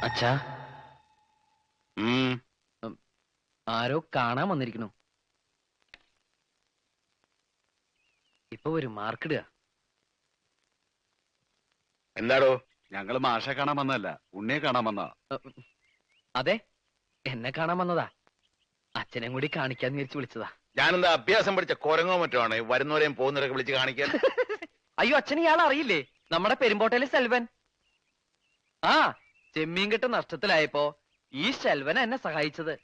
അച്ഛാ, ആരോ കാണാൻ വന്നിരിക്കണു. ഇപ്പൊ ഒരു മാർക്കിടുക. എന്താടോ? ഞങ്ങള് മാഷെ കാണാൻ വന്നതല്ല, ഉണ്ണിയെ കാണാൻ വന്നാ. അതെ, എന്നെ കാണാൻ വന്നതാ. അച്ഛനെയും കൂടി കാണിക്കാന്ന് വിചാരിച്ചു വിളിച്ചതാ. ഞാനെന്താ അഭ്യാസം പഠിച്ച കുരങ്ങോ മറ്റോ ആണ് വരുന്നവരെയും പോകുന്നവരൊക്കെ വിളിച്ച് കാണിക്കാൻ? അയ്യോ, അച്ഛന് ഇയാൾ അറിയില്ലേ? നമ്മുടെ പെരുമ്പോട്ടയിലെ സെൽവൻ. ആ, ചെമ്മീൻ കെട്ട് നഷ്ടത്തിലായപ്പോ ഈ സെൽവൻ എന്നെ സഹായിച്ചത്.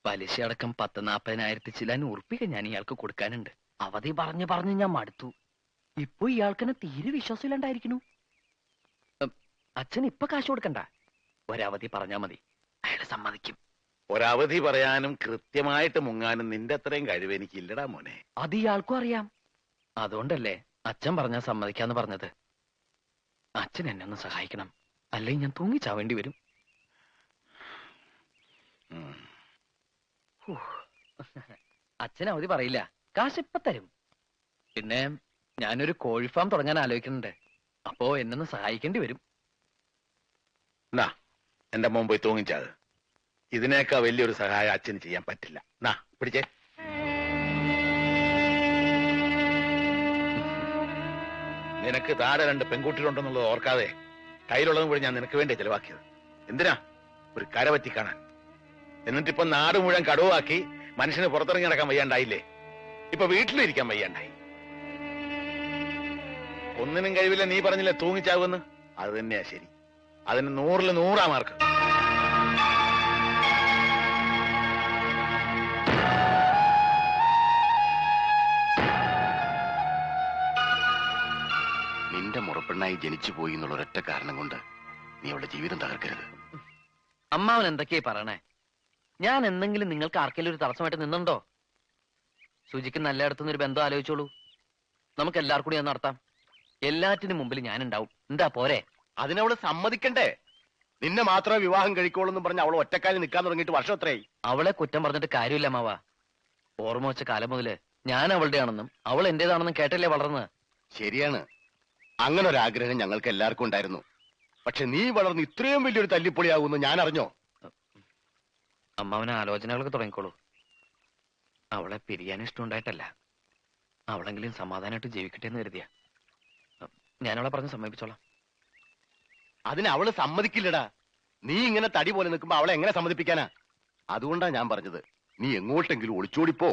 പലിശ അടക്കം 40,000 ചില്ലാൻ ഉറുപ്പിക ഞാൻ ഇയാൾക്ക് കൊടുക്കാനുണ്ട്. അവധി പറഞ്ഞ് ഞാൻ മടുത്തു. ഇപ്പൊ ഇയാൾക്കെന്നെ തീരെ വിശ്വാസമില്ലാണ്ടായിരിക്കണു. അച്ഛൻ ഇപ്പൊ കാശ് കൊടുക്കണ്ട, ഒരവധി പറഞ്ഞാ മതി, അയാൾ സമ്മതിക്കും. ഒരവധി പറയാനും കൃത്യമായിട്ട് മുങ്ങാനും നിന്റെ അത്രയും കഴിവ് എനിക്കില്ലടാ മോനെ. അത് ഇയാൾക്കും അറിയാം. അതുകൊണ്ടല്ലേ അച്ഛൻ പറഞ്ഞാ സമ്മതിക്കാന്ന് പറഞ്ഞത്. അച്ഛൻ എന്നെ ഒന്ന് സഹായിക്കണം, അല്ലെങ്കിൽ ഞാൻ തൂങ്ങിച്ചാവേണ്ടി വരും. അച്ഛൻ അവധി പറയില്ല, കാശ് ഇപ്പൊ തരും. പിന്നെ ഞാനൊരു കോഴി ഫാം തുടങ്ങാൻ ആലോചിക്കുന്നുണ്ട്. അപ്പോ എന്നൊന്ന് സഹായിക്കേണ്ടി വരും. നാ എന്റെ മോൻ പോയി തൂങ്ങിച്ചാത്. ഇതിനേക്കാ വലിയൊരു സഹായം അച്ഛന് ചെയ്യാൻ പറ്റില്ല. നാ പിടിച്ചേ. നിനക്ക് താഴെ 2 പെൺകുട്ടികളുണ്ടെന്നുള്ളത് ഓർക്കാതെ കയ്യിലുള്ളതും കൂടി ഞാൻ നിനക്ക് വേണ്ടി ചെലവാക്കിയത്. എന്തിനാ? ഒരു കരപറ്റി കാണാൻ. എന്നിട്ടിപ്പൊ നാട് മുഴുവൻ കടുവാക്കി മനുഷ്യന് പുറത്തിറങ്ങി നടക്കാൻ വയ്യാണ്ടായില്ലേ? ഇപ്പൊ വീട്ടിലിരിക്കാൻ വയ്യാണ്ടായി. ഒന്നിനും കഴിവില്ല നീ പറഞ്ഞില്ലേ തൂങ്ങിച്ചാവുമെന്ന്? അത് തന്നെയാ ശരി. അതിന് 100-ൽ 100 മാർക്ക്. നിന്റെ മുറപ്പെണ്ണായി ജനിച്ചു പോയി എന്നുള്ള ഒരൊറ്റ കാരണം കൊണ്ട് നീ അവളുടെ ജീവിതം തകർക്കരുത്. അമ്മാവൻ എന്തൊക്കെയാ പറയണേ? ഞാൻ എന്തെങ്കിലും നിങ്ങൾക്ക് ആർക്കെങ്കിലും ഒരു തടസ്സമായിട്ട് നിന്നുണ്ടോ? സുജിക്ക് നല്ലയിടത്തുനിന്ന് ഒരു ബന്ധം ആലോചിച്ചോളൂ. നമുക്ക് എല്ലാവർക്കും കൂടി ഒന്ന് നടത്താം. എല്ലാറ്റിനും മുമ്പിൽ ഞാനുണ്ടാവും. എന്താ പോരെ? അതിനവള് സമ്മതിക്കണ്ടേ? നിന്നെ മാത്രമേ വിവാഹം കഴിക്കോളൂ പറഞ്ഞ് അവൾ ഒറ്റക്കാലിൽ നിൽക്കാൻ തുടങ്ങിയിട്ട് വർഷം എത്രയായി? അവളെ കുറ്റം പറഞ്ഞിട്ട് കാര്യമില്ല മാവ. ഓർമ്മ വെച്ച കാലം മുതല് ഞാൻ അവളുടെ ആണെന്നും അവൾ എന്റേതാണെന്നും കേട്ടല്ലേ വളർന്ന്. ശരിയാണ്, അങ്ങനെ ഒരു ആഗ്രഹം ഞങ്ങൾക്ക് എല്ലാവർക്കും ഉണ്ടായിരുന്നു. പക്ഷെ നീ വളർന്ന് ഇത്രയും വലിയൊരു തല്ലിപ്പൊളിയാകുമെന്ന് ഞാൻ അറിഞ്ഞോ? അമ്മാവന് ആലോചനകളൊക്കെ തുടങ്ങിക്കോളൂ. അവളെ പിരിയാൻ ഇഷ്ടമുണ്ടായിട്ടല്ല, അവളെങ്കിലും സമാധാനമായിട്ട് ജീവിക്കട്ടെ എന്ന് കരുതിയ. ഞാനവളെ പറഞ്ഞ് സമ്മതിപ്പിച്ചോളാം. അതിന് അവള് സമ്മതിക്കില്ലടാ. നീ ഇങ്ങനെ തടി പോലെ നിൽക്കുമ്പോ അവളെ എങ്ങനെ സമ്മതിപ്പിക്കാനാ? അതുകൊണ്ടാ ഞാൻ പറഞ്ഞത്, നീ എങ്ങോട്ടെങ്കിലും ഒളിച്ചോടിപ്പോ.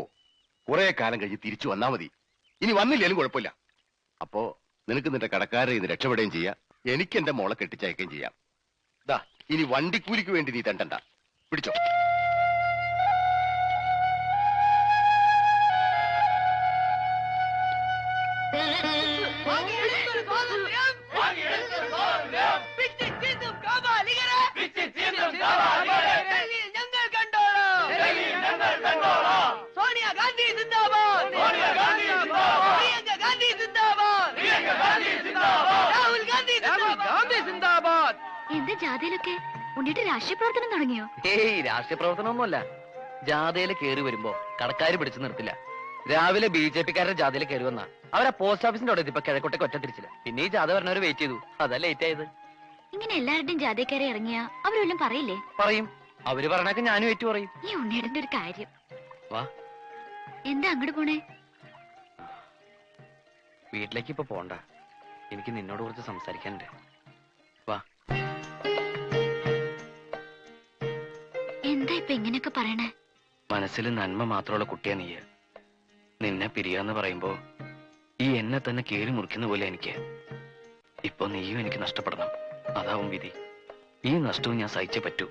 കുറെ കാലം കഴിഞ്ഞ് തിരിച്ചു വന്നാ മതി. ഇനി വന്നില്ലേലും കുഴപ്പമില്ല. അപ്പോ നിനക്ക് നിന്റെ കടക്കാരെ ഇന്ന് രക്ഷപ്പെടുകയും ചെയ്യാം, എനിക്ക് എന്റെ മോളെ കെട്ടിച്ചയക്കുകയും ചെയ്യാം. ദാ ഇനി വണ്ടിക്കൂലിക്ക് വേണ്ടി നീ തണ്ടണ്ട. പിടിച്ചോ. എന്താ ജാഥയിലൊക്കെ ഉണ്ണിട്ട് രാഷ്ട്രീയ പ്രവർത്തനം തുടങ്ങിയോ? ഏയ്, രാഷ്ട്രീയ പ്രവർത്തനമൊന്നുമല്ല. ജാഥയില് കയറി വരുമ്പോ കടക്കാര് പിടിച്ചു നിർത്തില്ല. രാവിലെ BJP-ക്കാരുടെ ജാഥയിൽ കയറി വന്നാ അവരാ പോസ്റ്റ് ഓഫീസിന്റെ അവിടെ ഇപ്പൊ കിഴക്കോട്ടേക്ക് ഒറ്റ തിരിച്ചില്ല. പിന്നെ ഈ ജാഥ വരണവര് വെയിറ്റ് ചെയ്തു, അതാ ലേറ്റ് ആയത്. ഇങ്ങനെ എല്ലാവരുടെയും ജാഥക്കാരെ ഇറങ്ങിയ അവരെല്ലാം പറയില്ലേ? പറയും. അവര് പറഞ്ഞൊക്കെ ഞാനും ഏറ്റു പറയും. ഈ ഉണ്ണിയേടന്റെ ഒരു കാര്യം. വാ, എന്താ അങ്ങോട്ട് പോണേ? വീട്ടിലേക്ക് ഇപ്പൊ പോണ്ട, എനിക്ക് നിന്നോട് കുറച്ച് സംസാരിക്കാനുണ്ട്. വാ. എന്താ ഇപ്പൊ ഇങ്ങനെയൊക്കെ പറയണേ? മനസ്സിൽ നന്മ മാത്രമുള്ള കുട്ടിയാ നീ. നിന്നെ പിരിയാന്ന് പറയുമ്പോ ഈ എന്നെ തന്നെ കേറി മുറിക്കുന്ന പോലെ എനിക്ക്. ഇപ്പൊ നീയും എനിക്ക് നഷ്ടപ്പെടണം, അതാവും വിധി. ഈ നഷ്ടവും ഞാൻ സഹിച്ചേ പറ്റൂ.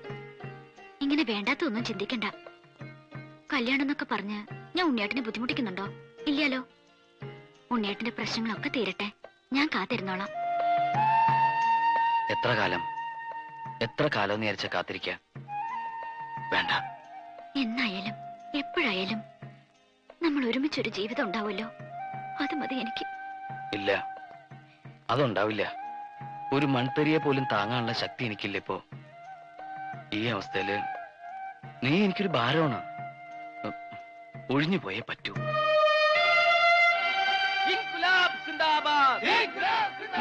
ഇങ്ങനെ വേണ്ടാത്തൊന്നും ചിന്തിക്കണ്ട. കല്യാണം എന്നൊക്കെ പറഞ്ഞ് ഞാൻ ഉണ്ണിയേട്ടനെ ബുദ്ധിമുട്ടിക്കുന്നുണ്ടോ? ഇല്ലല്ലോ. ഉണ്ണിയേട്ടന്റെ പ്രശ്നങ്ങളൊക്കെ തീരട്ടെ, ഞാൻ കാത്തിരുന്നോളാം. എത്ര കാലം എന്ന് വിചാരിച്ച കാത്തിരിക്ക? വേണ്ട. എന്നായാലും എപ്പോഴായാലും നമ്മൾ ഒരുമിച്ചൊരു ജീവിതം ഉണ്ടാവുമല്ലോ, അത് മതി എനിക്ക്. ഇല്ല, അതുണ്ടാവില്ല. ഒരു മൺതരിയെ പോലും താങ്ങാനുള്ള ശക്തി എനിക്കില്ല ഇപ്പോ. ഈ അവസ്ഥയില് നീ എനിക്കൊരു ഭാരമാണ്. ഒഴിഞ്ഞു പോയേ പറ്റൂ.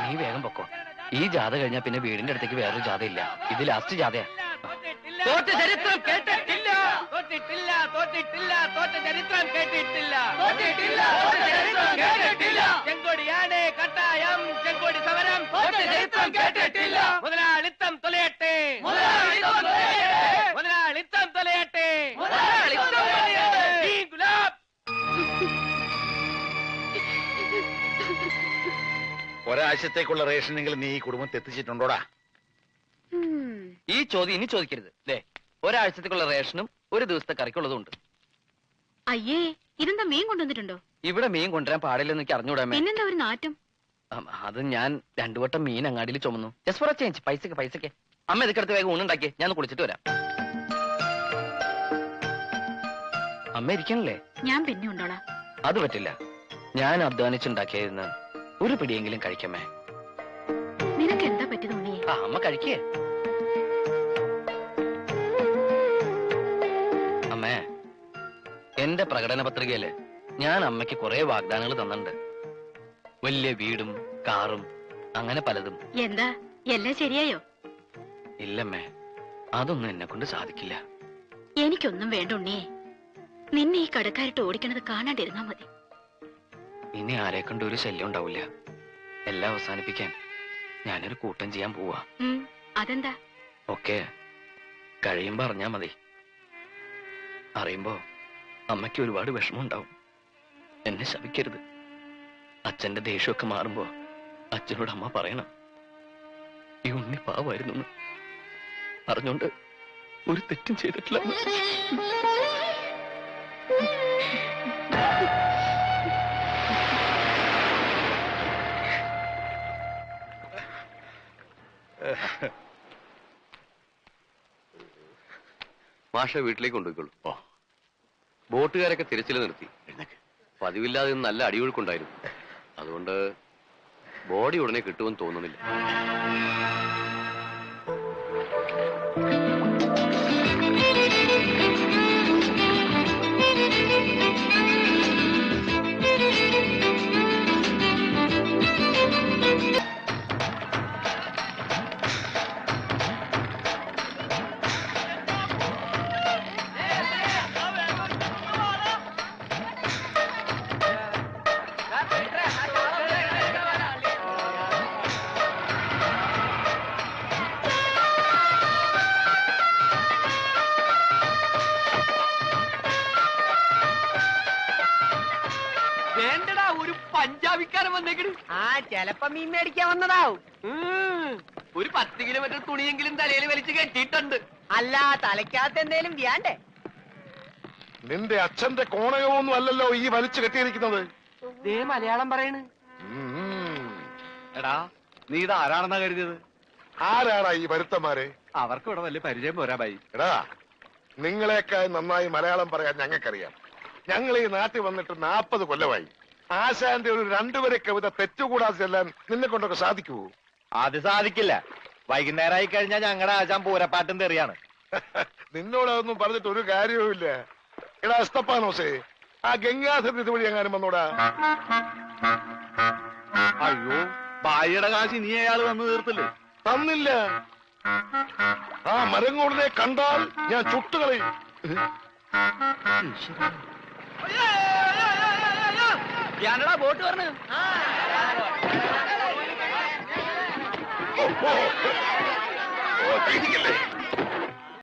നീ വേഗം പൊക്കോ. ഈ ജാഥ കഴിഞ്ഞാ പിന്നെ വീടിന്റെ അടുത്തേക്ക് വേറൊരു ജാഥ ഇല്ല. ഇത് ലാസ്റ്റ് ജാഥയാ. തോറ്റ ചരിത്രം കേട്ടിട്ടില്ല, തോറ്റിട്ടില്ല, തോറ്റിട്ടില്ല, തോറ്റ ചരിത്രം കേട്ടിട്ടില്ല, തോറ്റിട്ടില്ല, തോറ്റ ചരിത്രം കേട്ടിട്ടില്ല. ചെങ്കൊടിയാണ് കട്ടായം, ചെങ്കൊടി സമരം, തോറ്റ ചരിത്രം കേട്ടിട്ടില്ല. മുതലാളിത്തം തൊലയട്ടെ, മുതലാളിത്തം തൊലയട്ടെ, മുതലാളിത്തം തൊലയട്ടെ, മുതലാളിത്തം തൊലയട്ടെ. ഈ ഗുലാബ് ഒരാഴ്ചത്തേക്കുള്ള റേഷനെങ്കിലും നീ ഈ കുടുംബത്തെ എത്തിച്ചിട്ടുണ്ടോടാ? ഈ ചോദ്യം ഇനി ചോദിക്കരുത്. ദേ, ഒരാഴ്ചത്തേക്കുള്ള റേഷനും ഒരു ദിവസത്തെ കറിക്കുള്ളതും ഉണ്ട്. അയ്യേ, ഇതെന്താ മീൻ കൊണ്ടുവന്നിട്ടുണ്ടോ? ഇവിടെ മീൻ കൊണ്ടുവരാൻ പാടില്ലെന്ന് എനിക്ക് അറിഞ്ഞൂടാമേ. പിന്നെന്താ ഒരു നാറ്റം? അത് ഞാൻ 2 വട്ടം മീൻ അങ്ങാടിയിൽ ചുമന്നു. Just for A change. പൈസക്ക്. അമ്മ ഇതൊക്കെ വേഗം ഊണുണ്ടാക്കിയേ, ഞാൻ കുളിച്ചിട്ട് വരാം. അമ്മ ഇരിക്കണല്ലേ? ഞാൻ പിന്നെ ഉണ്ടോളാം. അത് പറ്റില്ല. ഞാൻ അധ്വാനിച്ചുണ്ടാക്കിയായിരുന്നു ഒരു പിടിയെങ്കിലും കഴിക്കമ്മേ. നിനക്ക് എന്താ പറ്റിയത് ഉണ്ണിയെ? അമ്മ കഴിക്കേ. അമ്മേ, എന്റെ പ്രകടന പത്രികയില് ഞാൻ അമ്മയ്ക്ക് കുറെ വാഗ്ദാനങ്ങൾ തന്നിട്ടുണ്ട്. വലിയ വീടും കാറും അങ്ങനെ പലതും. എന്താ എല്ലാം ശരിയായോ? ഇല്ലമ്മേ, അതൊന്നും എന്നെ കൊണ്ട് സാധിക്കില്ല. എനിക്കൊന്നും വേണ്ട ഉണ്ണിയെ. നിന്നെ ഈ കടക്കാരിട്ട് ഓടിക്കണത് കാണാണ്ടിരുന്നാ മതി. ഇനി ആരെ കൊണ്ട് ഒരു ശല്യം ഉണ്ടാവില്ല. എല്ലാം അവസാനിപ്പിക്കാൻ ഞാനൊരു കൂട്ടം ചെയ്യാൻ പോവാ. അതെന്താ? ഒക്കെ കഴിയുമ്പോ അറിഞ്ഞാ മതി. അറിയുമ്പോ അമ്മയ്ക്ക് ഒരുപാട് വിഷമം ഉണ്ടാവും. എന്നെ ശപിക്കരുത്. അച്ഛന്റെ ദേഷ്യമൊക്കെ മാറുമ്പോ അച്ഛനോട് അമ്മ പറയണം, ഈ ഉണ്ണി പാവായിരുന്നു. അറിഞ്ഞോണ്ട് ഒരു തെറ്റും ചെയ്തിട്ടില്ല. മാഷ വീട്ടിലേക്ക് കൊണ്ടുപോയിക്കോളൂ. ബോട്ടുകാരൊക്കെ തിരച്ചിൽ നിർത്തി. പതിവില്ലാതെ നല്ല അടിയൊഴുക്കുണ്ടായിരുന്നു. അതുകൊണ്ട് ബോഡി ഉടനെ കിട്ടുമെന്ന് തോന്നുന്നില്ല. വേണ്ടടാ, ഒരു പഞ്ചാബിക്കാരൻ വന്നേക്കണ്. ചെലപ്പോ മീൻ മേടിക്കാൻ വന്നതാവും. ഒരു 10 കിലോമീറ്റർ തുണിയെങ്കിലും തലയിൽ വലിച്ചു കെട്ടിയിട്ടുണ്ട്. അല്ല, തലയ്ക്കകത്ത് എന്തേലും വ്യാണ്ടേ? നിന്റെ അച്ഛന്റെ കോണയൊന്നും അല്ലല്ലോ ഈ വലിച്ചു കെട്ടിയിരിക്കുന്നത്. ദേ മലയാളം പറയണ്. എടാ, നീ ഇത് ആരാണെന്നാ കരുതിയത്? ആരാടാ ഈ വരുത്തന്മാരെ? അവർക്ക് ഇവിടെ വലിയ പരിചയം പോരാ ബൈ. എടാ, നിങ്ങളെക്കാൾ നന്നായി മലയാളം പറയാൻ ഞങ്ങൾക്കറിയാം. ഞങ്ങൾ ഈ നാട്ടിൽ വന്നിട്ട് 40 കൊല്ലമായി. ആശാന്റെ ഒരു 2 വരെ കവിത തെറ്റുകൂടാതെ ചെല്ലാൻ നിന്നെ കൊണ്ടൊക്കെ സാധിക്കുവോ? അത് സാധിക്കില്ല. വൈകുന്നേരമായി കഴിഞ്ഞാൽ ഞങ്ങളുടെ ആശാൻ പൂരപ്പാട്ടും തെറിയാണ്. നിന്നോടതൊന്നും പറഞ്ഞിട്ട് ഒരു കാര്യവുമില്ല. എടാ എസ്തപ്പാനോസേ, ആ ഗംഗാധരൻ ഇതുവഴി എങ്ങാനും വന്നോടാ. അയ്യോ, ഭായിയുടെ കാശ് നീ അയാൾ വന്ന് തീർത്തില്ലേ? തന്നില്ല. ആ മരങ്ങോടിനെ കണ്ടാൽ ഞാൻ ചുട്ടുകളയും. ഞാനടാ ബോട്ട് പറഞ്ഞു. പേടിക്കല്ലേ?